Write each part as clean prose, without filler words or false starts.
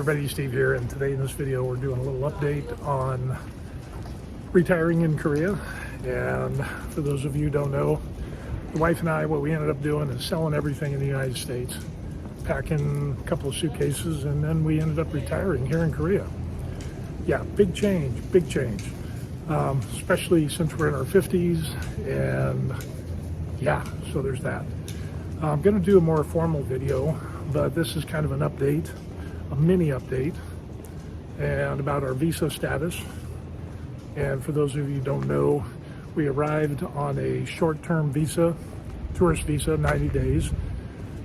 everybody, Steve here, and today in this video we're doing a little update on retiring in Korea. And for those of you who don't know, the wife and I, what we ended up doing is selling everything in the United States, packing a couple of suitcases, and then we ended up retiring here in Korea. Yeah, big change, especially since we're in our 50s, and yeah, so there's that. I'm going to do a more formal video, but this is kind of an update, a mini update, and about our visa status. And for those of you who don't know, we arrived on a short-term visa, tourist visa, 90 days.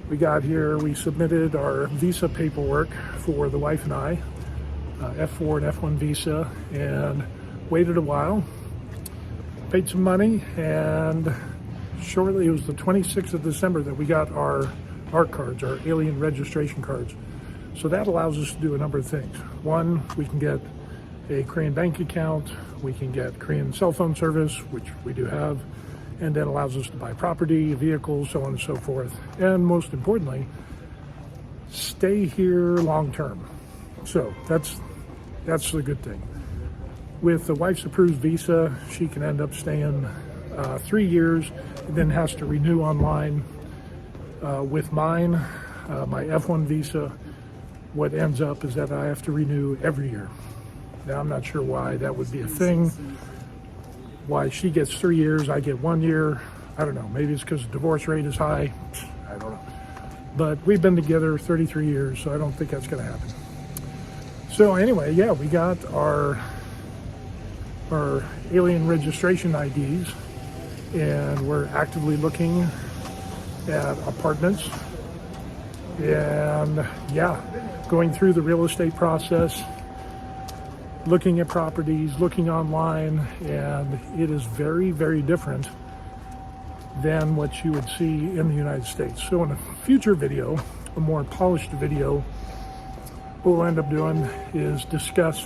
We got here, we submitted our visa paperwork for the wife and I, F4 and F1 visa, and waited a while, paid some money, and shortly, it was the 26th of December that we got our cards, our alien registration cards. So that allows us to do a number of things. One, we can get a Korean bank account, we can get Korean cell phone service, which we do have, and that allows us to buy property, vehicles, so on and so forth. And most importantly, stay here long term. So that's the good thing. With the wife's approved visa, she can end up staying 3 years, and then has to renew online. With mine, my F1 visa, what ends up is that I have to renew every year. Now, I'm not sure why that would be a thing. Why she gets 3 years, I get 1 year. I don't know. Maybe it's because the divorce rate is high. I don't know. But we've been together 33 years, so I don't think that's going to happen. So anyway, yeah, we got our alien registration IDs, and we're actively looking at apartments, and yeah, going through the real estate process, looking at properties, looking online, and it is very, very different than what you would see in the United States. So in a future video, a more polished video, what we'll end up doing is discuss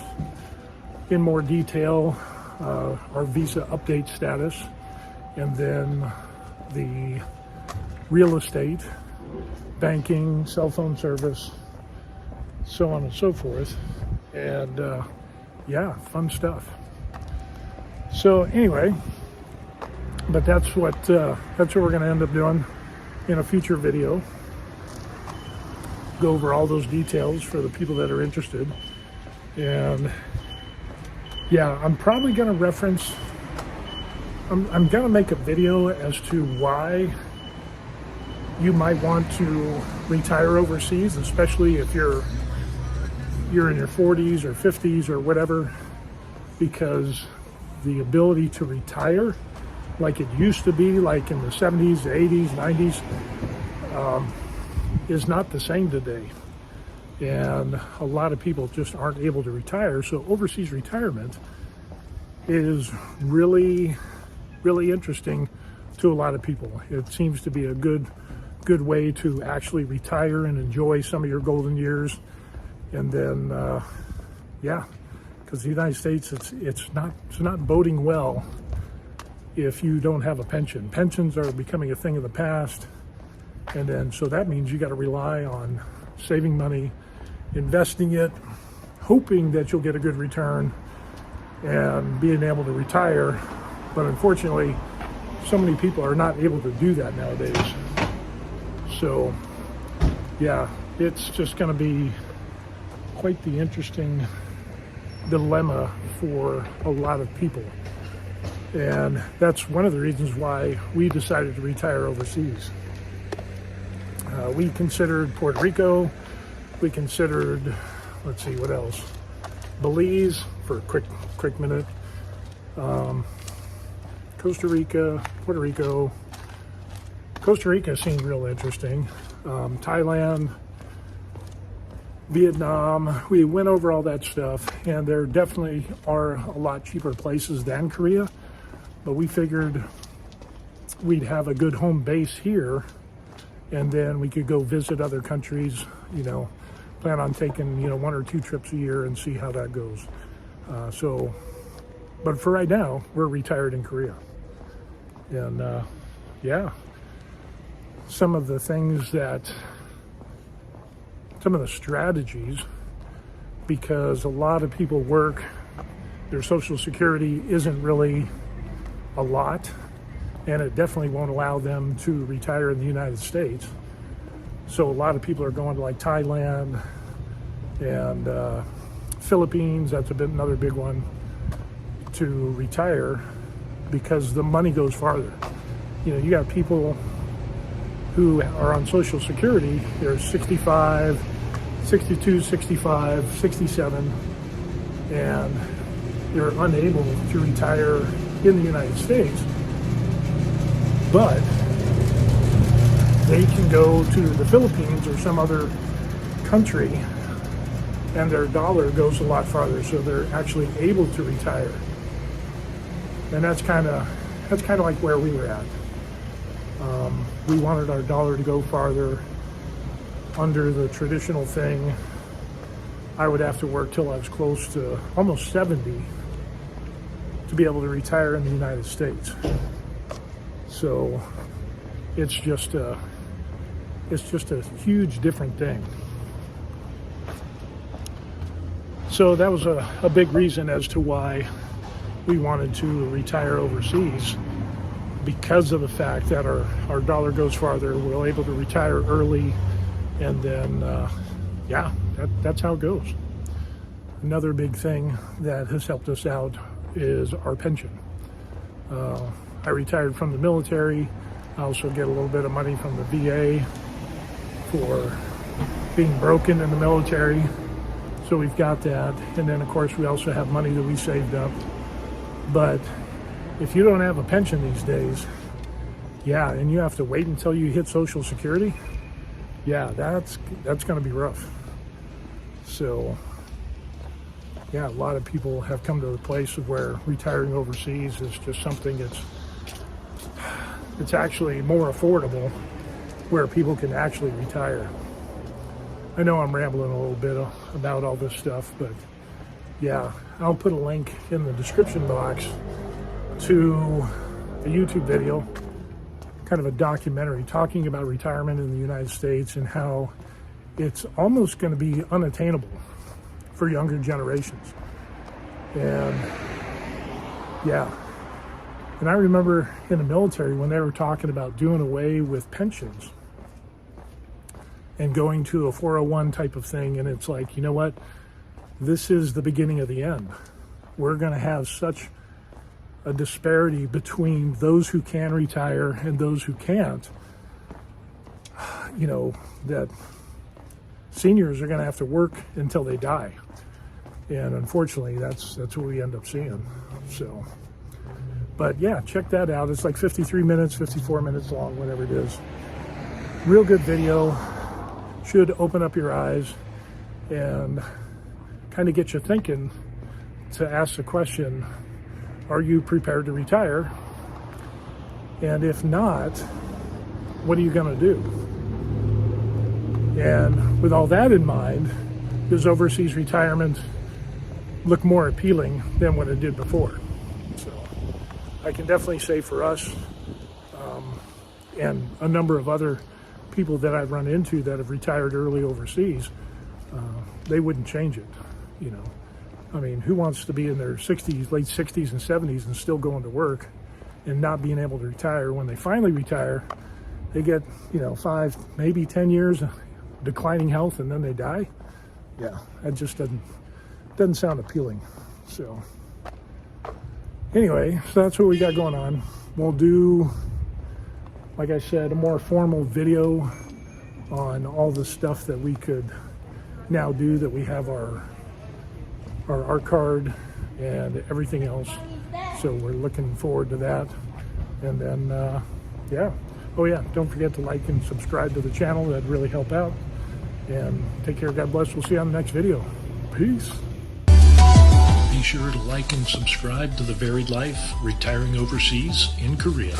in more detail our visa update status, and then the real estate, banking, cell phone service, so on and so forth. And yeah, fun stuff. So anyway, but that's what we're going to end up doing in a future video. Go over all those details for the people that are interested. And yeah, I'm probably going to reference, I'm going to make a video as to why you might want to retire overseas, especially if you're in your 40s or 50s or whatever, because the ability to retire like it used to be, like in the 70s, the 80s, 90s, is not the same today. And a lot of people just aren't able to retire. So overseas retirement is really, really interesting to a lot of people. It seems to be a good way to actually retire and enjoy some of your golden years. And then, yeah, because the United States, it's not boding well if you don't have a pension. Pensions are becoming a thing of the past, and then so that means you got to rely on saving money, investing it, hoping that you'll get a good return, and being able to retire. But unfortunately, so many people are not able to do that nowadays. So yeah, it's just going to be quite the interesting dilemma for a lot of people. And that's one of the reasons why we decided to retire overseas. We considered Puerto Rico, we considered, let's see, what else? Belize for a quick minute, Costa Rica, Puerto Rico. Costa Rica seemed real interesting. Thailand, Vietnam, we went over all that stuff, and there definitely are a lot cheaper places than Korea, but we figured we'd have a good home base here, and then we could go visit other countries, plan on taking, 1 or 2 trips a year and see how that goes. But for right now, we're retired in Korea. And yeah, some of the things some of the strategies because a lot of people work, their Social Security isn't really a lot, and it definitely won't allow them to retire in the United States. So a lot of people are going to like Thailand and Philippines, that's another big one, to retire because the money goes farther. You know, you got people who are on Social Security, they're 65, 62, 65, 67, and they're unable to retire in the United States, but they can go to the Philippines or some other country and their dollar goes a lot farther, so they're actually able to retire. And that's kind of like where we were at. We wanted our dollar to go farther. Under the traditional thing, I would have to work till I was close to almost 70 to be able to retire in the United States. So it's just a huge different thing. So that was a big reason as to why we wanted to retire overseas, because of the fact that our dollar goes farther, we're able to retire early, and then, that's how it goes. Another big thing that has helped us out is our pension. I retired from the military. I also get a little bit of money from the VA for being broken in the military. So we've got that. And then, of course, we also have money that we saved up. But if you don't have a pension these days, and you have to wait until you hit Social Security, that's going to be rough. So, a lot of people have come to the place of where retiring overseas is just something it's actually more affordable, where people can actually retire. I know I'm rambling a little bit about all this stuff, but I'll put a link in the description box to a YouTube video, kind of a documentary talking about retirement in the United States and how it's almost going to be unattainable for younger generations. And I remember in the military when they were talking about doing away with pensions and going to a 401 type of thing, and it's like, you know what? This is the beginning of the end. We're going to have such a disparity between those who can retire and those who can't, that seniors are going to have to work until they die. And unfortunately, that's what we end up seeing. So, but check that out. It's like 53 minutes, 54 minutes long, whatever it is. Real good video. Should open up your eyes and kind of get you thinking to ask the question, are you prepared to retire? And if not, what are you going to do? And with all that in mind, does overseas retirement look more appealing than what it did before? So I can definitely say for us and a number of other people that I've run into that have retired early overseas, they wouldn't change it. I mean, who wants to be in their 60s, late 60s and 70s and still going to work and not being able to retire? When they finally retire, they get, 5, maybe 10 years of declining health and then they die. That just doesn't sound appealing. So anyway, so that's what we got going on. We'll do, like I said, a more formal video on all the stuff that we could now do, that we have our art card and everything else. So we're looking forward to that. And then, don't forget to like and subscribe to the channel. That'd really help out. And take care. God bless. We'll see you on the next video. Peace. Be sure to like and subscribe to The Varied Life, Retiring Overseas in Korea.